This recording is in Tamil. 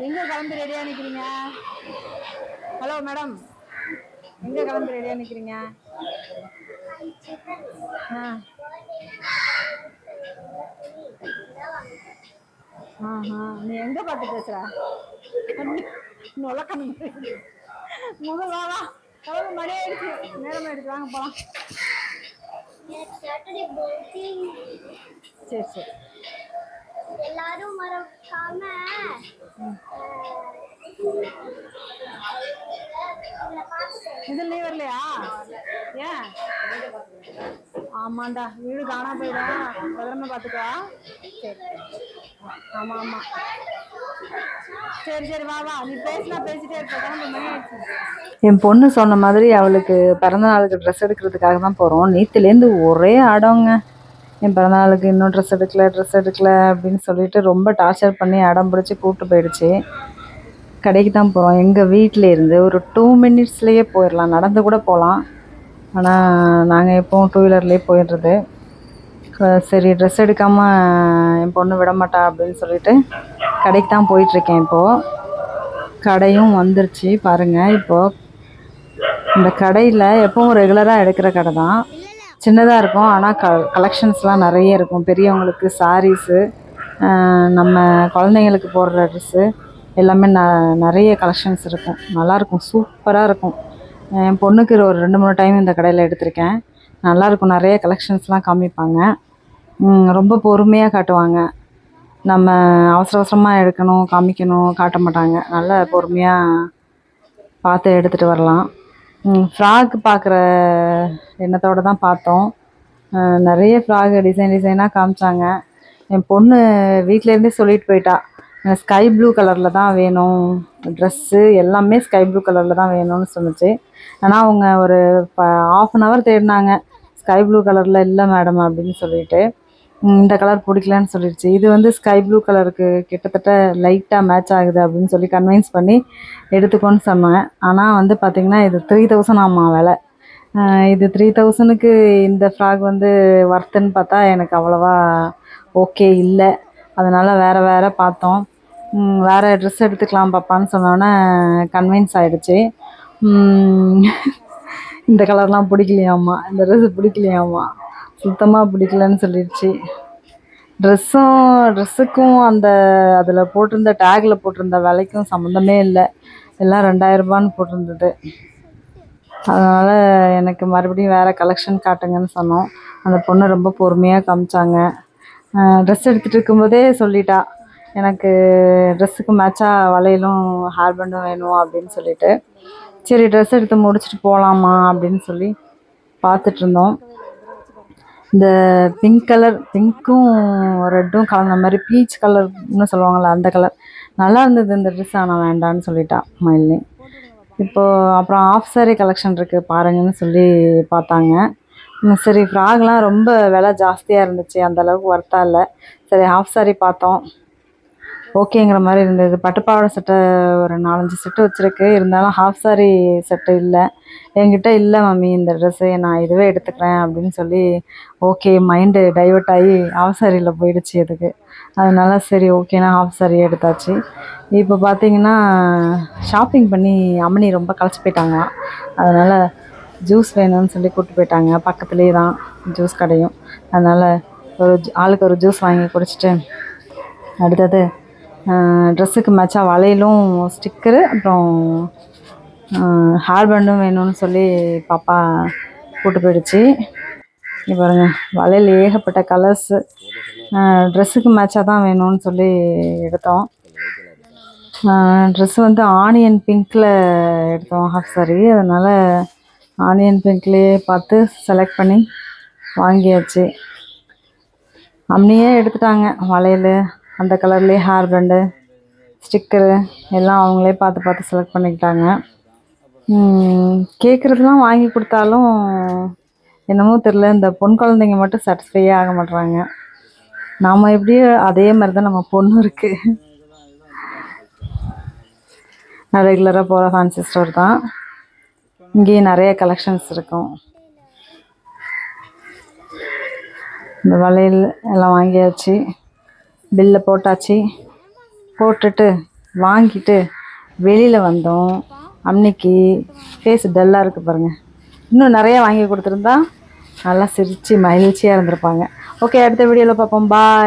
எங்கே கிளம்பி ரெடியாக நிற்கிறீங்க? ஹலோ மேடம், எங்கே கிளம்பி ரெடியாக நிற்கிறீங்க? நீ எங்கே பார்த்து பேசுகிற? நொலக்கண்ணு முதல் வா வா, கிளம்பு, மணி ஆயிடுச்சு, நேரம் ஆயிடுச்சு, வாங்க போகலாம். சரி சரி, எல்லாரும் மறக்காம இது நீ வரலையா? ஏன்? ஆமாண்டா, வீடு காணா போயிடும், பத்திரமா பார்த்துக்கா. சரி, ஆமா ஆமா, சரி சரி, வா வா, நீ பேசினா பேசிட்டே இருப்ப, கிளம்பு, மணி ஆயிடுச்சு. என் பொண்ணு சொன்ன மாதிரி அவளுக்கு பிறந்த நாளுக்கு ட்ரெஸ் எடுக்கிறதுக்காக தான் போகிறோம். நேற்றுலேருந்து ஒரே அடங்க. என் பிறந்தநாளுக்கு இன்னும் ட்ரெஸ் எடுக்கல அப்படின்னு சொல்லிட்டு ரொம்ப டார்ச்சர் பண்ணி அடம் பிடிச்சி கூப்பிட்டு போயிடுச்சு. கடைக்கு தான் போகிறோம். எங்கள் வீட்டில் இருந்து ஒரு 2 மினிட்ஸ்லேயே போயிடலாம், நடந்து கூட போகலாம். ஆனால் நாங்கள் எப்போவும் 2 வீலர்லேயே போயிடுறது. சரி, ட்ரெஸ் எடுக்காமல் என் பொண்ணு விட மாட்டா அப்படின்னு சொல்லிட்டு கடைக்கு தான் போயிட்டுருக்கேன். இப்போது கடையும் வந்துருச்சு பாருங்கள். இப்போது இந்த கடையில் எப்போவும் ரெகுலராக எடுக்கிற கடை தான். சின்னதாக இருக்கும், ஆனால் கலெக்ஷன்ஸ்லாம் நிறைய இருக்கும். பெரியவங்களுக்கு சாரீஸு, நம்ம குழந்தைங்களுக்கு போடுற ட்ரெஸ்ஸு எல்லாமே நிறைய கலெக்ஷன்ஸ் இருக்கும். நல்லாயிருக்கும், சூப்பராக இருக்கும். என் பொண்ணுக்கு ஒரு 2-3 டைம் இந்த கடையில் எடுத்திருக்கேன். நல்லாயிருக்கும், நிறைய கலெக்ஷன்ஸ்லாம் காமிப்பாங்க. ரொம்ப பொறுமையாக காட்டுவாங்க. நம்ம அவசர அவசரமாக எடுக்கணும், காமிக்கணும், காட்ட மாட்டாங்க. நல்லா பொறுமையாக பார்த்து எடுத்துகிட்டு வரலாம். ஃப்ராக் பார்க்குற எண்ணத்தோடு தான் பார்த்தோம். நிறைய ஃப்ராக் டிசைனாக காமிச்சாங்க. என் பொண்ணு வீட்டிலேருந்தே சொல்லிட்டு போயிட்டா, ஸ்கை ப்ளூ கலரில் தான் வேணும், ட்ரெஸ்ஸு எல்லாமே ஸ்கை ப்ளூ கலரில் தான் வேணும்னு சொன்னிச்சு. ஆனால் அவங்க ஒரு ½ அன் ஹவர் தேடினாங்க, ஸ்கை ப்ளூ கலரில் இல்லை மேடம் அப்படின்னு சொல்லிட்டு. இந்த கலர் பிடிக்கலன்னு சொல்லிடுச்சு. இது வந்து ஸ்கை ப்ளூ கலருக்கு கிட்டத்தட்ட லைட்டாக மேட்ச் ஆகுது அப்படின்னு சொல்லி கன்வின்ஸ் பண்ணி எடுத்துக்கோன்னு சொன்னேன். ஆனால் வந்து பார்த்திங்கன்னா இது 3000 ஆமாம் விலை. இது 3000க்கு இந்த ஃப்ராக் வந்து ஒர்த்துன்னு பார்த்தா எனக்கு அவ்வளோவா ஓகே இல்லை. அதனால் வேறு பார்த்தோம். வேறு ட்ரெஸ் எடுத்துக்கலாம் பாப்பான்னு சொன்னோன்னே கன்வின்ஸ் ஆகிடுச்சு. இந்த கலர்லாம் பிடிக்கலையாம்மா, இந்த ட்ரெஸ்ஸு பிடிக்கலையாம்மா, சுத்தமாக பிடிக்கலன்னு சொல்லிடுச்சு. ட்ரெஸ்ஸுக்கும் அதில் போட்டிருந்த டேக்கில் போட்டிருந்த விலைக்கும் சம்மந்தமே இல்லை. எல்லாம் 2000 ரூபான்னு போட்டிருந்தது. அதனால் எனக்கு மறுபடியும் வேறு கலெக்ஷன் காட்டுங்கன்னு சொன்னோம். அந்த பொண்ணு ரொம்ப பொறுமையாக காமிச்சாங்க. ட்ரெஸ் எடுத்துகிட்டு இருக்கும்போதே சொல்லிட்டா, எனக்கு ட்ரெஸ்ஸுக்கு மேட்சாக வளையலும் ஹேர் பேண்டும் வேணும் அப்படின்னு சொல்லிட்டு. சரி, ட்ரெஸ் எடுத்து முடிச்சுட்டு போகலாமா அப்படின்னு சொல்லி பார்த்துட்ருந்தோம். இந்த பிங்க்கும் ரெட்டும் கலந்த மாதிரி பீச் கலர்னு சொல்லுவாங்கள்ல, அந்த கலர் நல்லா இருந்தது இந்த ட்ரெஸ். ஆனால் வேண்டான்னு சொல்லிட்டா மயில்னு. இப்போது அப்புறம் ஆஃப் சாரி கலெக்ஷன் இருக்குது பாருங்கன்னு சொல்லி பார்த்தாங்க. சரி, ஃப்ராக்லாம் ரொம்ப விலை ஜாஸ்தியாக இருந்துச்சு, அந்தளவுக்கு ஒர்த்தாக இல்லை. சரி, ஆஃப் சாரி பார்த்தோம், ஓகேங்கிற மாதிரி இருந்தது. பட்டுப்பாவாடை செட்டை ஒரு 4-5 செட்டு வச்சுருக்கு, இருந்தாலும் ஹாஃப் சாரி செட்டு இல்லை என்கிட்ட. இல்லை மம்மி, இந்த ட்ரெஸ்ஸு நான் இதுவே எடுத்துக்கிறேன் அப்படின்னு சொல்லி ஓகே, மைண்டு டைவர்ட் ஆகி ஆஃப் சாரியில் போயிடுச்சு அதுக்கு. அதனால சரி ஓகேனா ஆஃப் சாரி எடுத்தாச்சு. இப்போ பார்த்திங்கன்னா ஷாப்பிங் பண்ணி அம்மனி ரொம்ப களைச்சி போயிட்டாங்களாம். அதனால் ஜூஸ் வேணும்னு சொல்லி கூப்பிட்டு போயிட்டாங்க. பக்கத்துலேயே தான் ஜூஸ் கடையும். அதனால் ஆளுக்கு ஒரு ஜூஸ் வாங்கி குடிச்சிட்டு, அடுத்தது ட்ரெஸ்ஸுக்கு மேட்சாக வளையலும் ஸ்டிக்கரு அப்புறம் ஹேர் பேண்டும் வேணும்னு சொல்லி பாப்பா கூப்பிட்டு போயிடுச்சு. இங்கே பாருங்கள், வளையல் ஏகப்பட்ட கலர்ஸு. ட்ரெஸ்ஸுக்கு மேட்சாக தான் வேணும்னு சொல்லி எடுத்தோம். ட்ரெஸ்ஸு வந்து ஆனியன் பிங்க்கில் எடுத்தோம் ஹாஃப் சாரி. அதனால் ஆனியன் பிங்க்லேயே பார்த்து செலக்ட் பண்ணி வாங்கியாச்சு. அம்னியே எடுத்துட்டாங்க, வளையல் அந்த கலர்லேயே, ஹேர் பேண்டு, ஸ்டிக்கரு எல்லாம் அவங்களே பார்த்து செலக்ட் பண்ணிக்கிட்டாங்க. கேட்குறதுலாம் வாங்கி கொடுத்தாலும் என்னமோ தெரில, இந்த பொன் குழந்தைங்க மட்டும் சாட்டிஸ்ஃபையே ஆக மாட்றாங்க. நாம் எப்படியோ அதே மாதிரி தான் நம்ம பொண்ணு இருக்குது. நான் ரெகுலராக போகிற ஃபேன்சி ஸ்டோர் தான். இங்கேயும் நிறைய கலெக்ஷன்ஸ் இருக்கும். இந்த வளையல் எல்லாம் வாங்கியாச்சு, பில்லை போட்டாச்சு. போட்டுட்டு வாங்கிட்டு வெளியில் வந்தோம். அன்னைக்கு ஃபேஸ் டல்லாக இருக்குது பாருங்கள். இன்னும் நிறைய வாங்கி கொடுத்துருந்தா நல்லா சிரித்து மகிழ்ச்சியாக இருந்திருப்பாங்க. ஓகே, அடுத்த வீடியோவில் பார்ப்போம். பாய்.